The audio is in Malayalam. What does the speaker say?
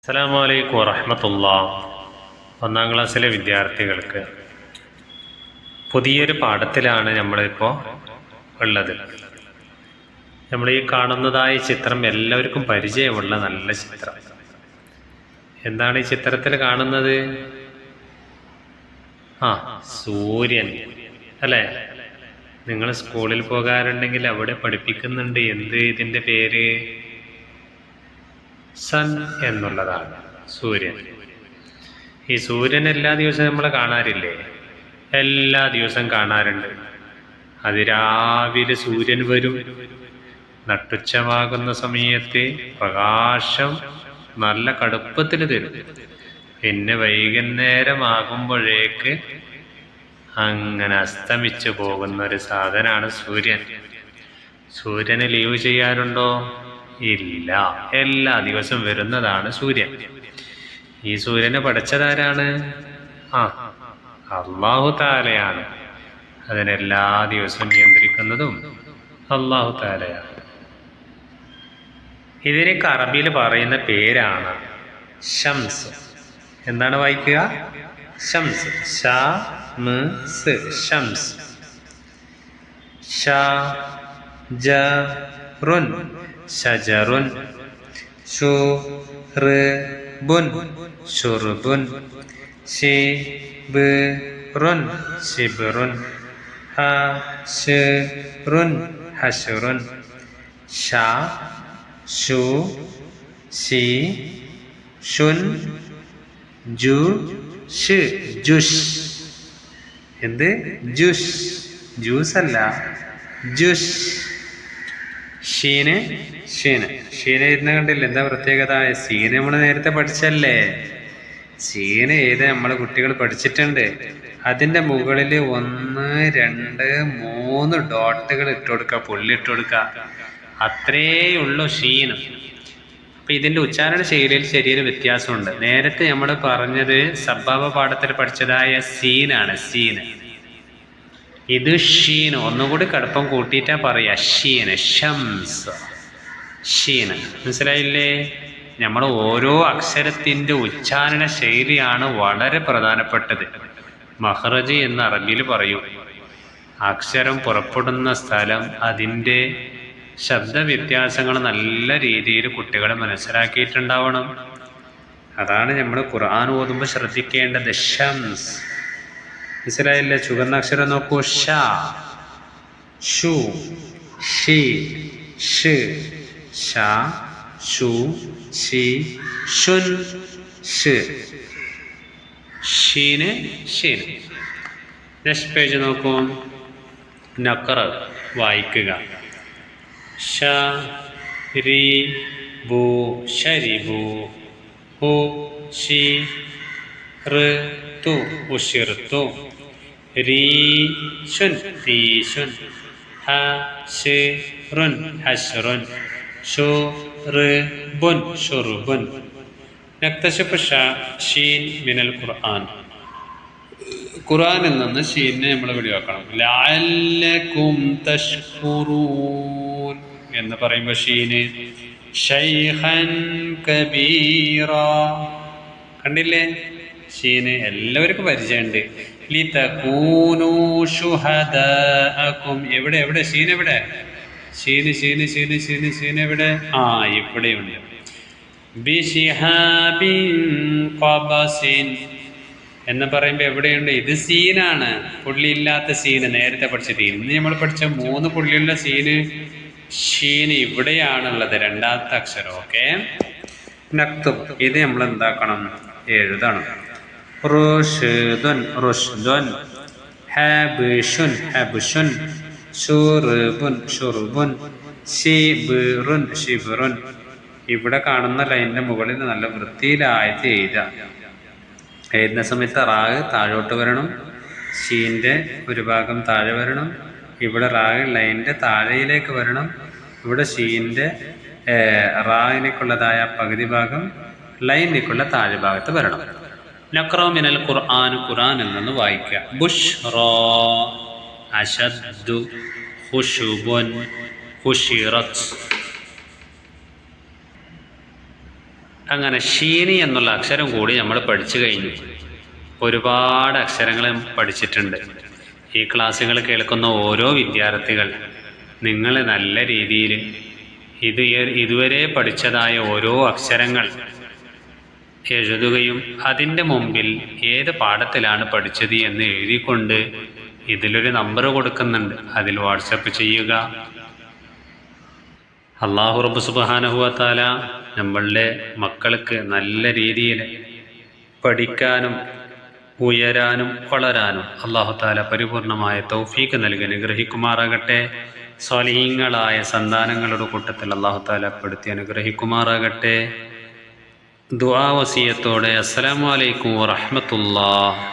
അസ്സലാമു അലൈക്കും വറഹ്മത്തുള്ളാഹി. ഒന്നാം ക്ലാസ്സിലെ വിദ്യാർത്ഥികൾക്ക് പുതിയൊരു പാഠത്തിലാണ് നമ്മളിപ്പോൾ ഉള്ളത്. നമ്മൾ ഈ കാണുന്നതായ ചിത്രം എല്ലാവർക്കും പരിചയമുള്ള നല്ല ചിത്രം. എന്താണ് ഈ ചിത്രത്തിൽ കാണുന്നത്? സൂര്യൻ അല്ലേ? നിങ്ങൾ സ്കൂളിൽ പോകാറുണ്ടെങ്കിൽ അവിടെ പഠിപ്പിക്കുന്നുണ്ട്. എന്ത് ഇതിൻ്റെ പേര്? സൺ എന്നുള്ളതാണ്. സൂര്യൻ. ഈ സൂര്യൻ എല്ലാ ദിവസവും നമ്മൾ കാണാറില്ലേ? എല്ലാ ദിവസവും കാണാറുണ്ട്. അതിരാവിലെ സൂര്യൻ വരും, നട്ടുച്ചമാകുന്ന സമയത്ത് പ്രകാശം നല്ല കടുപ്പത്തിൽ തരും. പിന്നെ വൈകുന്നേരമാകുമ്പോഴേക്ക് അങ്ങനെ അസ്തമിച്ചു പോകുന്ന ഒരു സാധനമാണ് സൂര്യൻ. സൂര്യന് ലീവ് ചെയ്യാറുണ്ടോ? ഇല്ല. എല്ലാ ദിവസവും വരുന്നതാണ് സൂര്യൻ. ഈ സൂര്യനെ പഠിച്ചതാരാണ്? അല്ലാഹു തആലയാണ്. അതിനെല്ലാ ദിവസവും നിയന്ത്രിക്കുന്നതും അല്ലാഹു തആലയാണ്. ഇതിനൊക്കെ അറബിയിൽ പറയുന്ന പേരാണ് ഷംസ്. എന്താണ് വായിക്കുക? ഷംസ്. ഷംസ്. ഷംസ്. ഷജറുൻ. ഷജറുൻ. ശുർബുൻ. ശുർബുൻ. ശിബ്റുൻ. ശിബ്റുൻ. ഹശ്റുൻ. ഹശ്റുൻ. ഷ ശു ശി ഷുൻ ജു ഷ്. ജുഷ്. എന്ത്? ജുഷ്. ജ്യൂസ് അല്ല, ജുഷ്. ഷീന്. ഷീന്. ഷീന് ഇരുന്ന് കണ്ടില്ല? എന്താ പ്രത്യേകത? സീന് നമ്മൾ നേരത്തെ പഠിച്ചല്ലേ? സീന് ഏത് നമ്മൾ കുട്ടികൾ പഠിച്ചിട്ടുണ്ട്. അതിൻ്റെ മുകളിൽ 1, 2, 3 ഡോട്ടുകൾ ഇട്ട് കൊടുക്കുക, പുള്ളി ഇട്ട് കൊടുക്കുക. അത്രേയുള്ളൂ ഷീന്. അപ്പം ഇതിൻ്റെ ഉച്ചാരണ ശൈലിയിൽ ചെറിയൊരു വ്യത്യാസമുണ്ട്. നേരത്തെ നമ്മൾ പറഞ്ഞത് സബ്ബാബ പാഠത്തിൽ പഠിച്ചതായ സീനാണ്. സീന്. ഇത് ഷീന്. ഒന്നുകൂടി കടുപ്പം കൂട്ടിയിട്ടാ പറയാ. ഷീന്. ഷംസ്. ഷീന്. മനസ്സിലായില്ലേ? നമ്മൾ ഓരോ അക്ഷരത്തിൻ്റെ ഉച്ചാരണ ശൈലിയാണ് വളരെ പ്രധാനപ്പെട്ടത്. മഹ്റജ് എന്ന് അറബിയിൽ പറയും. അക്ഷരം പുറപ്പെടുന്ന സ്ഥലം, അതിൻ്റെ ശബ്ദവ്യത്യാസങ്ങൾ നല്ല രീതിയിൽ കുട്ടികൾ മനസ്സിലാക്കിയിട്ടുണ്ടാവണം. അതാണ് നമ്മൾ ഖുർആൻ ഓതുമ്പോൾ ശ്രദ്ധിക്കേണ്ടത്. ഷംസ്. മനസ്സിലായില്ലേ? ചുവന്ന അക്ഷരം നോക്കൂ. ഷ, ഷു, ഷി, ഷ്, ഷ, ഷു, ഷി, ഷുൻ, ഷ്. ഷീന്. ഷീന്. നെക്സ്റ്റ് പേജ് നോക്കൂ. നഖർ. വായിക്കുക. ശരിബു. ശരിബു. ഉശിർതു. ഉശിർതു. റീശുൻ. റീശുൻ. ഹശ്റുൻ. ഹശ്റുൻ. ശുർബുൻ. ശുർബുൻ. നക്തശഫ് ഷീൻ മിനൽ ഖുർആൻ. ഖുർആനിൽ നിന്ന് ഷീനെ നമ്മൾ വെടിവാക്കണം. ലഅല്ലകും തഷ്കുറൂൻ എന്ന് പറയുമ്പോൾ ഷീന്. ശൈഖൻ കബീറ. കണ്ടില്ലേ? ഷീന് എല്ലാവർക്കും പരിചയമുണ്ട്. ലിതകൂനൂ ശുഹദാഅകും. എവിടെ? എവിടെ ഷീൻ? എവിടെ? ഷീന്. ഷീന്. ഷീന്. ഷീന്. ഷീൻ എവിടെ? ഇവിടെയുണ്ട്. ബിശിഹാബിൻ ഖബസിൻ എന്ന് പറയുമ്പോൾ എവിടെയുണ്ട്? ഇത് സീനാണ്. പുള്ളിയില്ലാത്ത സീന്. നേരത്തെ പഠിച്ചത്. ഇന്ന് നമ്മൾ പഠിച്ച 3 പുള്ളിയുള്ള സീന്. ഷീന് ഇവിടെയാണുള്ളത്, രണ്ടാമത്തെ അക്ഷരം. ഓക്കെ. നക്തുബ്. ഇത് നമ്മൾ എന്താക്കണം? എഴുതണം. റുഷ്ദുൻ. റുഷ്ദുൻ. ഹബ്ഷുൻ. ഹബ്ഷുൻ. ശുർബുൻ. ശുർബുൻ. ശിബ്റുൻ. ശിബ്റുൻ. ഇവിടെ കാണുന്ന ലൈനിൻ്റെ മുകളിൽ നല്ല വൃത്തിയിലായിട്ട് എഴുതാം. എഴുതുന്ന സമയത്ത് റാഗ് താഴോട്ട് വരണം. ഷീൻ്റെ ഒരു ഭാഗം താഴെ വരണം. ഇവിടെ റാഗ് ലൈനിൻ്റെ താഴെയിലേക്ക് വരണം. ഇവിടെ ഷീൻ്റെ റാഗിനേക്കുള്ളതായ പകുതി ഭാഗം ലൈനിലേക്കുള്ള താഴെ ഭാഗത്ത് വരണം. നഖ്റഉ മിനൽ ഖുർആൻ. ഖുർആനിൽ നിന്ന് വായിക്കുക. ബുഷ്റാ. അശദ്ദു. ഖുശുബുൻ. ഖുശിറത്. അങ്ങനെ ഷീനി എന്നുള്ള അക്ഷരം കൂടി നമ്മൾ പഠിച്ചു കഴിഞ്ഞു. ഒരുപാട് അക്ഷരങ്ങൾ പഠിച്ചിട്ടുണ്ട്. ഈ ക്ലാസ്സുകൾ കേൾക്കുന്ന ഓരോ വിദ്യാർത്ഥികൾ നിങ്ങൾ നല്ല രീതിയിൽ ഇതുവരെ പഠിച്ചതായ ഓരോ അക്ഷരങ്ങൾ എഴുതുകയും അതിൻ്റെ മുമ്പിൽ ഏത് പാഠത്തിലാണ് പഠിച്ചത് എന്ന് എഴുതിക്കൊണ്ട് ഇതിലൊരു നമ്പർ കൊടുക്കുന്നുണ്ട്, അതിൽ വാട്സപ്പ് ചെയ്യുക. അല്ലാഹു റബ്ബ് സുബ്ഹാനഹു വ തആല നമ്മളുടെ മക്കൾക്ക് നല്ല രീതിയിൽ പഠിക്കാനും ഉയരാനും വളരാനും അല്ലാഹു തആല പരിപൂർണമായ തൗഫീഖ് നൽകി അനുഗ്രഹിക്കുമാറാകട്ടെ. സ്വാലിഹീങ്ങളായ സന്താനങ്ങളുടെ കൂട്ടത്തിൽ അല്ലാഹു തആല പെടുത്തി അനുഗ്രഹിക്കുമാറാകട്ടെ. ദുആ വസിയത്തോടെ അസ്സലാമു അലൈക്കും വറഹ്മത്തുള്ളാഹി.